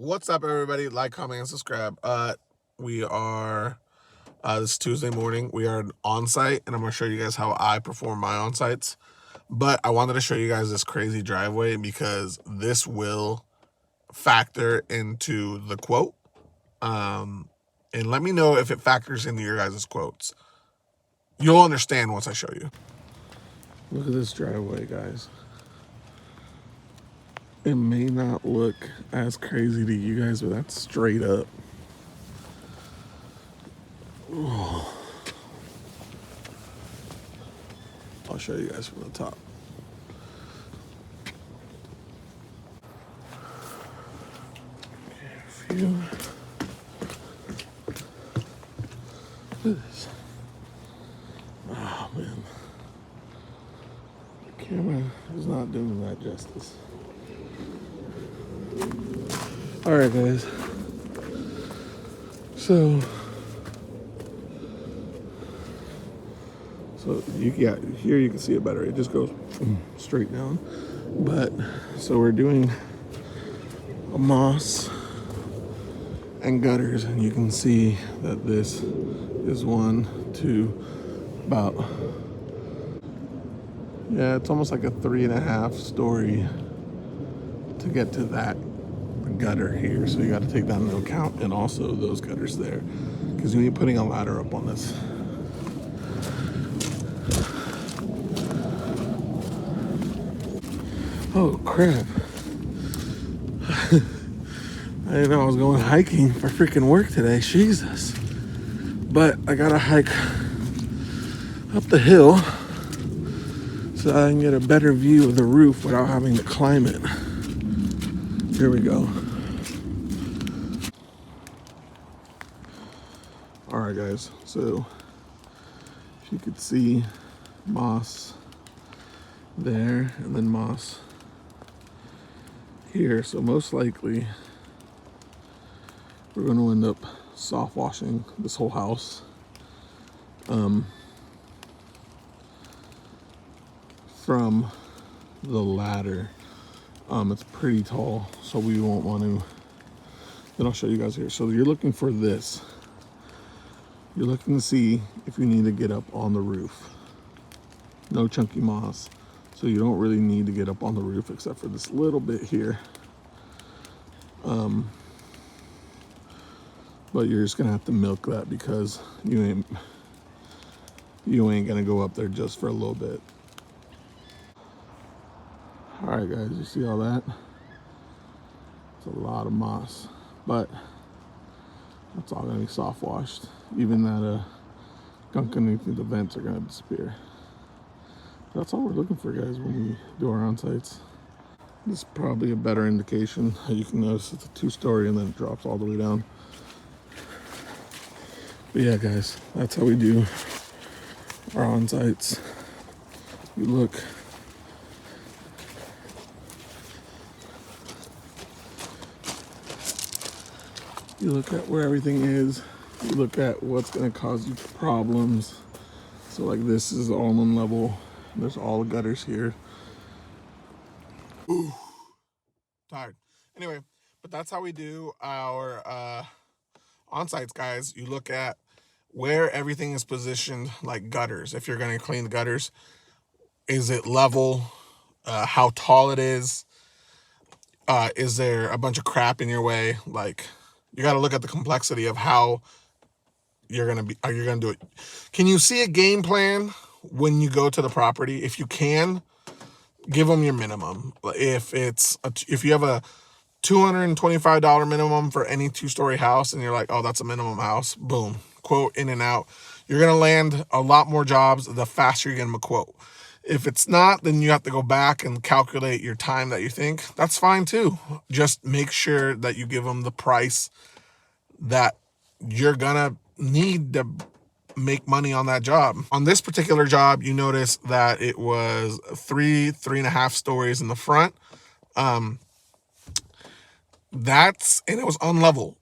What's up, everybody? Like, comment, and subscribe. We are this Tuesday morning. We are on site, and I'm gonna show you guys how I perform my on sites. But I wanted to show you guys this crazy driveway because this will factor into the quote. And let me know if it factors into your guys' quotes. You'll understand once I show you. Look at this driveway, guys. It may not look as crazy to you guys, but that's straight up. Oh. I'll show you guys from the top. Okay, look at this. Oh man, the camera is not doing that justice. All right, guys. So here you can see it better. It just goes straight down. But so we're doing a moss and gutters, and you can see that this is 1, 2, about, yeah, it's almost like a 3.5 story to get to that gutter here. So you got to take that into account, and also those gutters there, because you're putting a ladder up on this. Oh crap. I didn't know I was going hiking for freaking work today. Jesus. But I gotta hike up the hill so I can get a better view of the roof without having to climb it. Here we go. Alright guys, so if you could see moss there and then moss here, so most likely we're going to end up soft washing this whole house. From the ladder, it's pretty tall, so we won't want to. Then I'll show you guys here. So you're looking for this. You're looking to see if you need to get up on the roof. No chunky moss, so you don't really need to get up on the roof except for this little bit here. But you're just gonna have to milk that because you ain't gonna go up there just for a little bit. All right, guys, you see all that? It's a lot of moss, but that's all gonna be soft washed. Even that gunk underneath the vents are gonna disappear. That's all we're looking for, guys, when we do our on-sites. This is probably a better indication. You can notice it's a 2-story and then it drops all the way down. But yeah, guys, that's how we do our on-sites. You look at where everything is. You look at what's going to cause you problems. So like this is all on level. There's all the gutters here. Ooh, tired. Anyway, but that's how we do our on-sites, guys. You look at where everything is positioned, like gutters. If you're going to clean the gutters, is it level? How tall it is? Is there a bunch of crap in your way? Like, you got to look at the complexity of how you're going to do it. Can you see a game plan when you go to the property? If you can, give them your minimum. If you have a $225 minimum for any 2-story house and you're like, oh, that's a minimum house, boom, quote in and out. You're going to land a lot more jobs the faster you're going to quote. If it's not, then you have to go back and calculate your time that you think. That's fine too. Just make sure that you give them the price that you're going to need to make money on that job. On this particular job, you notice that it was 3.5 stories in the front. And it was unlevel.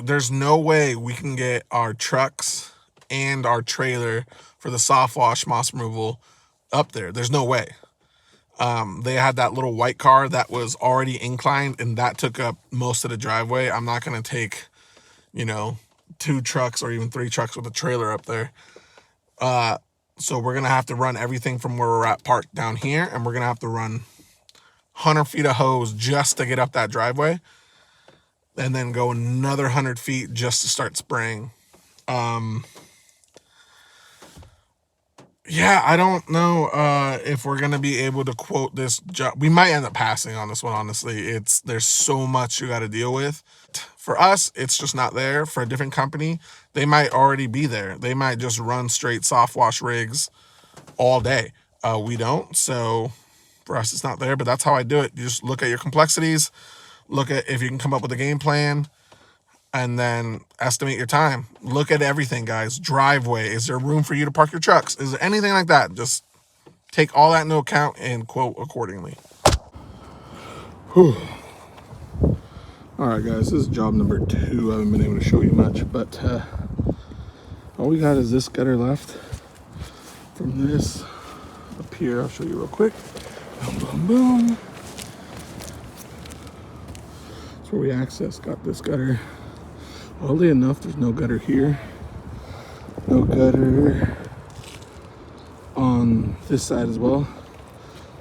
There's no way we can get our trucks and our trailer for the soft wash moss removal up there. There's no way. They had that little white car that was already inclined, and that took up most of the driveway. I'm not going to take, 2 trucks or even 3 trucks with a trailer up there. So we're going to have to run everything from where we're at parked down here, and we're going to have to run 100 feet of hose just to get up that driveway, and then go another 100 feet just to start spraying. Yeah, I don't know if we're going to be able to quote this job. We might end up passing on this one, honestly. There's so much you got to deal with. For us, it's just not there. For a different company, they might already be there. They might just run straight soft wash rigs all day. We don't, so for us, it's not there, but that's how I do it. You just look at your complexities, look at if you can come up with a game plan, and then estimate your time. Look at everything, guys. Driveway. Is there room for you to park your trucks? Is there anything like that? Just take all that into account and quote accordingly. Whew. All right, guys, this is job number 2. I haven't been able to show you much, but all we got is this gutter left from this up here. I'll show you real quick. Boom, boom, boom. That's where we access. Got this gutter. Oddly enough, there's no gutter here. No gutter on this side as well.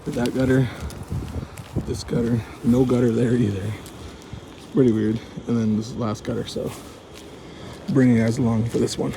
For that gutter, this gutter, no gutter there either. It's pretty weird. And then this last gutter, so bring you guys along for this one.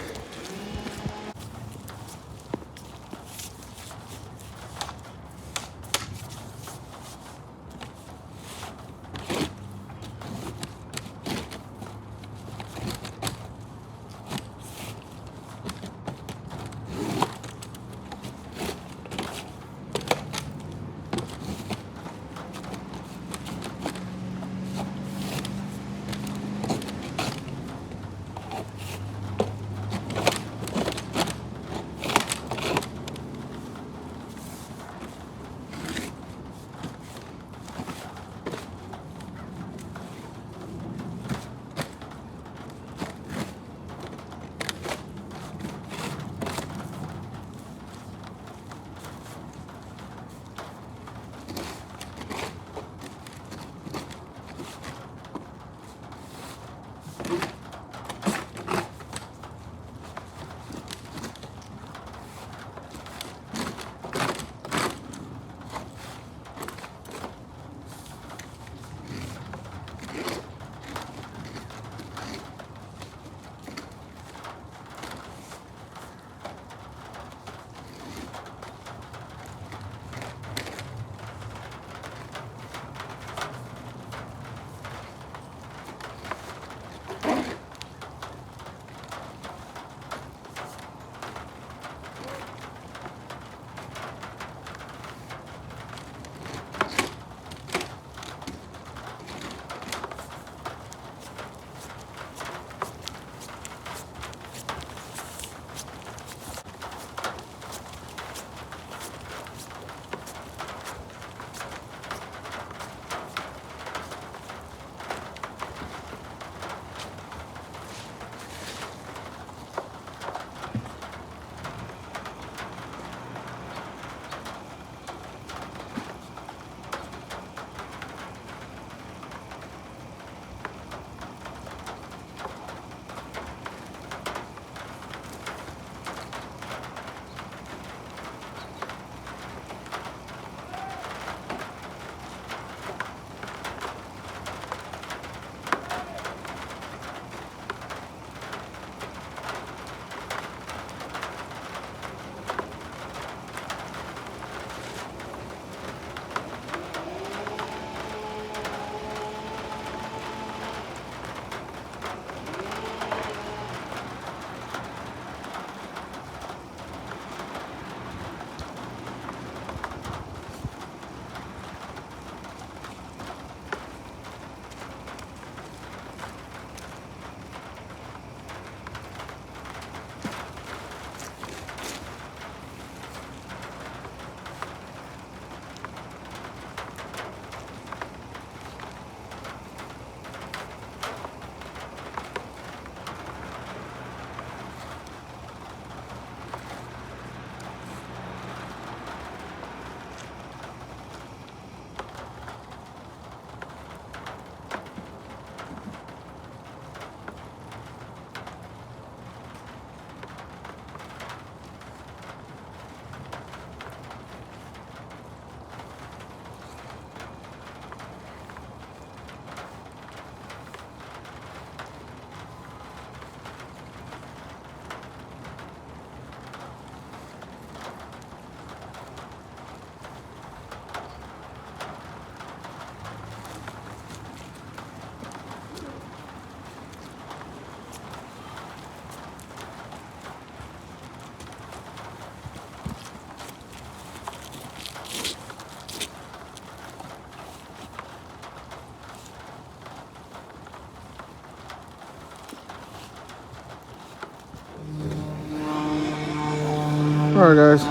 All right, guys.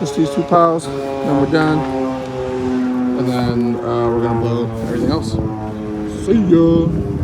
Just these two piles, then we're done. And then we're gonna blow everything else. See ya.